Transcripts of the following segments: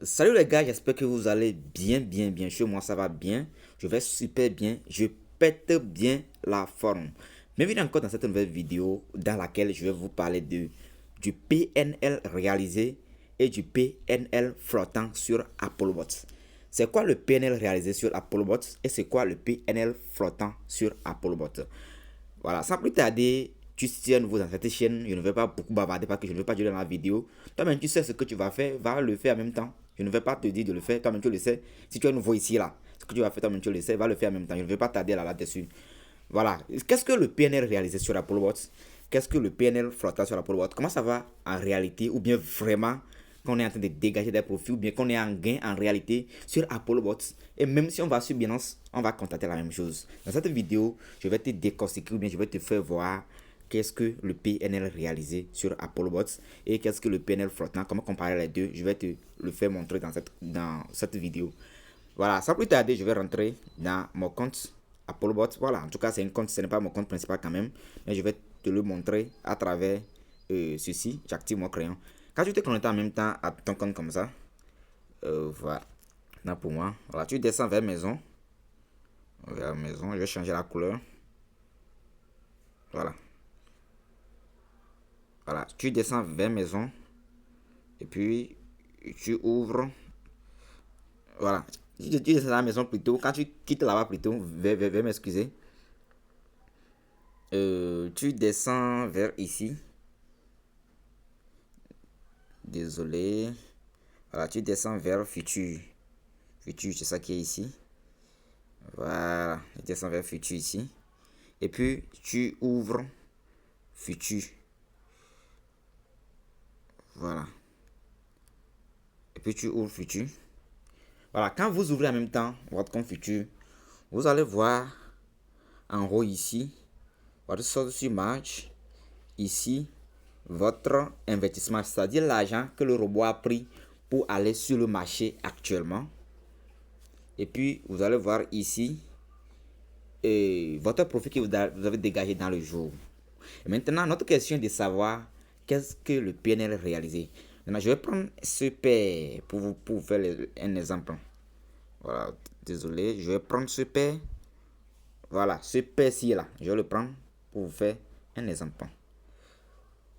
Salut les gars, j'espère que vous allez bien. Chez moi, ça va bien. Je vais super bien. Je pète bien la forme. Bienvenue encore dans cette nouvelle vidéo dans laquelle je vais vous parler du PNL réalisé et du PNL flottant sur AppleBots. C'est quoi le PNL réalisé sur AppleBots et c'est quoi le PNL flottant sur AppleBots? Voilà, sans plus tarder, tu es nouveau dans cette chaîne, je ne vais pas beaucoup bavarder parce que je ne veux pas durer dans la vidéo. Toi-même, tu sais ce que tu vas faire, va le faire en même temps. Je ne vais pas te dire de le faire, toi-même tu le sais. Si tu es nouveau ici, là, ce que tu vas faire, toi-même tu le sais, va le faire en même temps. Je ne vais pas tarder là-dessus. Voilà, qu'est-ce que le PNL réalisé sur Apple Watch? Qu'est-ce que le PNL flottant sur Apple Watch? Comment ça va en réalité ou bien vraiment qu'on est en train de dégager des profits ou bien qu'on est en gain en réalité sur Apple Watch. Et même si on va sur Binance, on va constater la même chose. Dans cette vidéo, je vais te décortiquer ou bien je vais te faire voir qu'est-ce que le PNL réalisé sur Apple Watch et qu'est-ce que le PNL flottant, comment comparer les deux. Je vais te le faire montrer dans cette vidéo. Voilà, sans plus tarder, je vais rentrer dans mon compte Applebot. Voilà, en tout cas, c'est un compte, ce n'est pas mon compte principal quand même, mais je vais te le montrer à travers ceci. J'active mon crayon. Quand tu te connectes en même temps à ton compte comme ça, voilà, là pour moi, voilà, tu descends vers maison. Vers maison, je vais changer la couleur. Voilà, voilà, tu descends vers maison et puis tu ouvres. Voilà, tu descends à la maison plutôt. Quand tu quittes là-bas plutôt, vers m'excuser. Tu descends vers ici. Désolé. Voilà, tu descends vers futur. Futur, c'est ça qui est ici. Voilà, tu descends vers futur ici. Et puis, tu ouvres futur. Voilà. Et puis, tu ouvres futur. Voilà, quand vous ouvrez en même temps votre compte futur, vous allez voir en haut ici, votre source sur marge. Ici, votre investissement, c'est-à-dire l'argent que le robot a pris pour aller sur le marché actuellement. Et puis, vous allez voir ici votre profit que vous avez dégagé dans le jour. Et maintenant, notre question est de savoir qu'est-ce que le PNL réalisé. Maintenant, je vais prendre ce pair pour vous faire un exemple. Voilà, désolé, je vais prendre ce pair. Voilà, ce pair-ci là, je vais le prendre pour vous faire un exemple.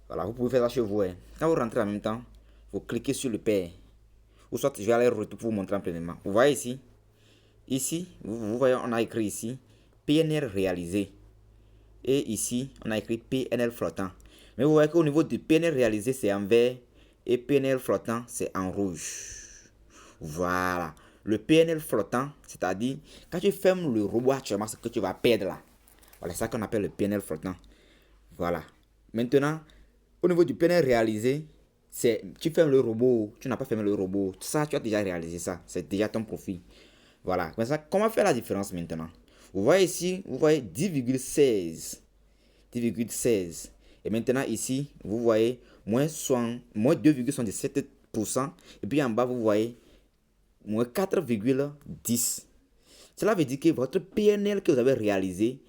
Voilà, vous pouvez faire ça chez vous. Hein. Quand vous rentrez en même temps, vous cliquez sur le pair. Ou soit je vais aller retour pour vous montrer en pleinement. Vous voyez ici, ici, vous voyez, on a écrit ici PNL réalisé. Et ici, on a écrit PNL flottant. Mais vous voyez qu'au niveau du PNL réalisé, c'est en vert. Et PNL flottant, c'est en rouge. Voilà. Le PNL flottant, c'est-à-dire, quand tu fermes le robot actuellement, c'est que tu vas perdre là. Voilà, c'est ça qu'on appelle le PNL flottant. Voilà. Maintenant, au niveau du PNL réalisé, c'est tu fermes le robot, tu n'as pas fermé le robot. Ça, tu as déjà réalisé ça. C'est déjà ton profit. Voilà. Mais ça, comment faire la différence maintenant? Vous voyez ici, vous voyez 10,16. 10,16. Et maintenant ici, vous voyez moins 2,77%. Et puis en bas, vous voyez moins 4,10. Cela veut dire que votre PNL que vous avez réalisé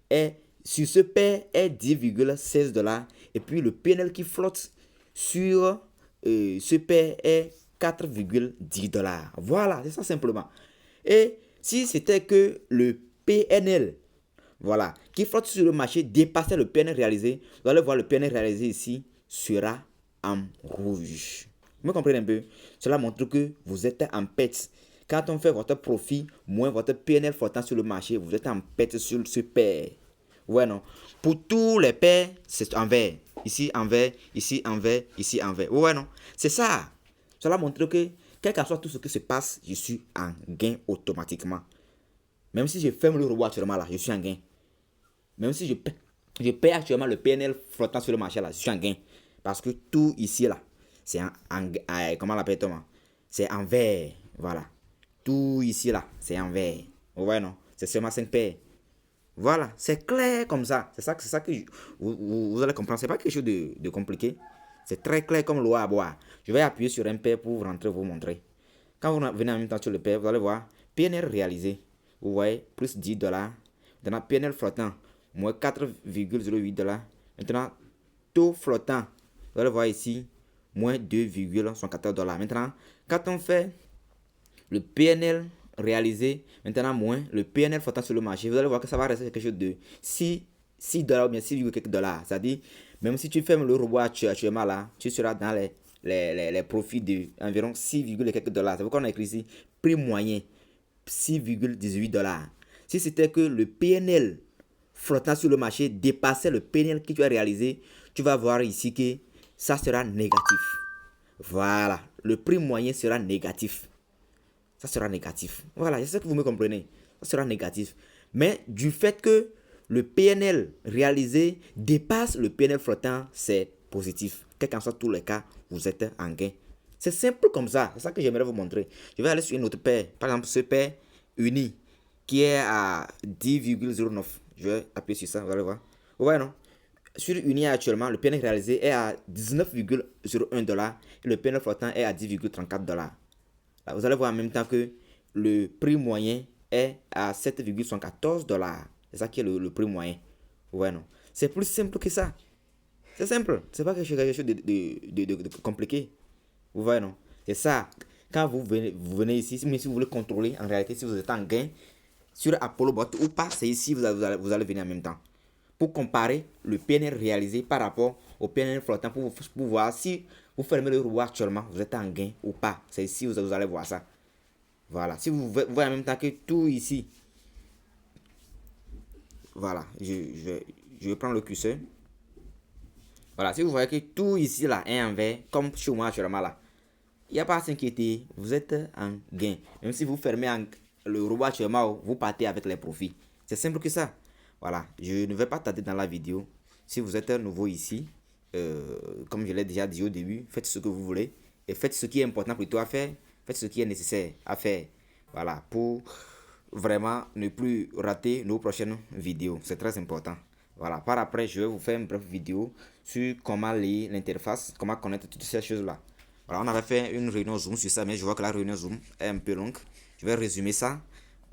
est sur ce pair est 10,16 dollars. Et puis le PNL qui flotte sur ce pair est 4,10 dollars. Voilà, c'est ça simplement. Et si c'était que le PNL, voilà, qui flotte sur le marché dépassait le PNL réalisé, vous allez voir le PNL réalisé ici sera en rouge. Vous me comprenez un peu? Cela montre que vous êtes en perte. Quand on fait votre profit moins votre PNL flottant sur le marché, vous êtes en perte sur ce pair. Ouais, non. Pour tous les pairs, c'est en vert. Ici en vert, ici en vert, ici en vert. Ouais, non. C'est ça. Cela montre que, quel que soit tout ce qui se passe, je suis en gain automatiquement. Même si je ferme le robot actuellement là, je suis en gain. Même si je paye actuellement le PNL flottant sur le marché là, je suis en gain. Parce que tout ici là, c'est comment on l'appelle Thomas? C'est en vert. Voilà. Tout ici là, c'est en vert. Ouais, non? C'est seulement 5 paires. Voilà, c'est clair comme ça. C'est ça que vous allez comprendre. C'est pas quelque chose de compliqué. C'est très clair comme l'eau à boire. Je vais appuyer sur un paire pour rentrer vous montrer. Quand vous venez en même temps sur le paire, vous allez voir PNL réalisé. Vous voyez, plus 10 dollars. Maintenant, PNL flottant, moins 4,08 dollars. Maintenant, taux flottant, vous allez voir ici, moins 2,14 dollars. Maintenant, quand on fait le PNL réalisé, maintenant moins le PNL flottant sur le marché, vous allez voir que ça va rester quelque chose de 6 dollars ou bien 6, quelques dollars. C'est-à-dire, même si tu fermes le robot actuellement là, tu seras dans les profits de environ 6, quelques dollars. C'est pourquoi on a écrit ici prix moyen 6,18 dollars. Si c'était que le PNL flottant sur le marché dépassait le PNL que tu as réalisé, tu vas voir ici que ça sera négatif. Voilà, le prix moyen sera négatif. Ça sera négatif. Voilà, c'est ça que vous me comprenez. Ça sera négatif. Mais du fait que le PNL réalisé dépasse le PNL flottant, c'est positif. Quel qu'en soit tous les cas, vous êtes en gain. C'est simple comme ça. C'est ça que j'aimerais vous montrer. Je vais aller sur une autre paire. Par exemple, ce paire uni qui est à 10,09. Je vais appuyer sur ça, vous allez voir. Vous voyez, non? Sur uni actuellement, le PNL réalisé est à 19,01 dollars et le PNL flottant est à 10,34 dollars. Vous allez voir en même temps que le prix moyen est à 7,14 dollars. C'est ça qui est le prix moyen. Vous voyez, non? C'est plus simple que ça. C'est simple. C'est pas quelque chose de compliqué. Vous voyez, non? C'est ça. Quand vous venez ici, mais si vous voulez contrôler, en réalité, si vous êtes en gain sur Apollo Bot ou pas, c'est ici vous allez venir en même temps. Pour comparer le PNL réalisé par rapport au PNL flottant, pour voir si vous fermez le robot actuellement, vous êtes en gain ou pas. C'est ici vous allez voir ça. Voilà. Si vous voyez en même temps que tout ici. Voilà. Je vais prendre le curseur. Voilà. Si vous voyez que tout ici là est en vert, comme chez moi actuellement là, il n'y a pas à s'inquiéter. Vous êtes en gain. Même si vous fermez le robot actuellement, vous partez avec les profits. C'est simple que ça. Voilà. Je ne vais pas tarder dans la vidéo. Si vous êtes nouveau ici, comme je l'ai déjà dit au début, faites ce que vous voulez et faites ce qui est important plutôt à faire. Faites ce qui est nécessaire à faire. Voilà, pour vraiment ne plus rater nos prochaines vidéos. C'est très important. Voilà, par après, je vais vous faire une brève vidéo sur comment lire l'interface, comment connaître toutes ces choses-là. Voilà, on avait fait une réunion Zoom sur ça, mais je vois que la réunion Zoom est un peu longue. Je vais résumer ça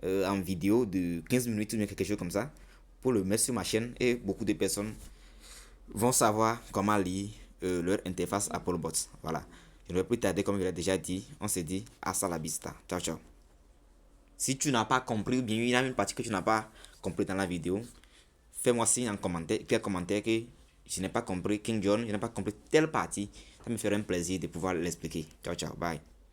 en vidéo de 15 minutes ou quelque chose comme ça pour le mettre sur ma chaîne et beaucoup de personnes vont savoir comment lire leur interface Apollo Bots. Voilà. Je ne vais plus tarder, comme je l'ai déjà dit. On s'est dit, hasta la vista. Ciao, ciao. Si tu n'as pas compris, ou bien il y a une partie que tu n'as pas compris dans la vidéo, fais-moi signe en commentaire, puis un commentaire que je n'ai pas compris King John, je n'ai pas compris telle partie. Ça me ferait un plaisir de pouvoir l'expliquer. Ciao, ciao. Bye.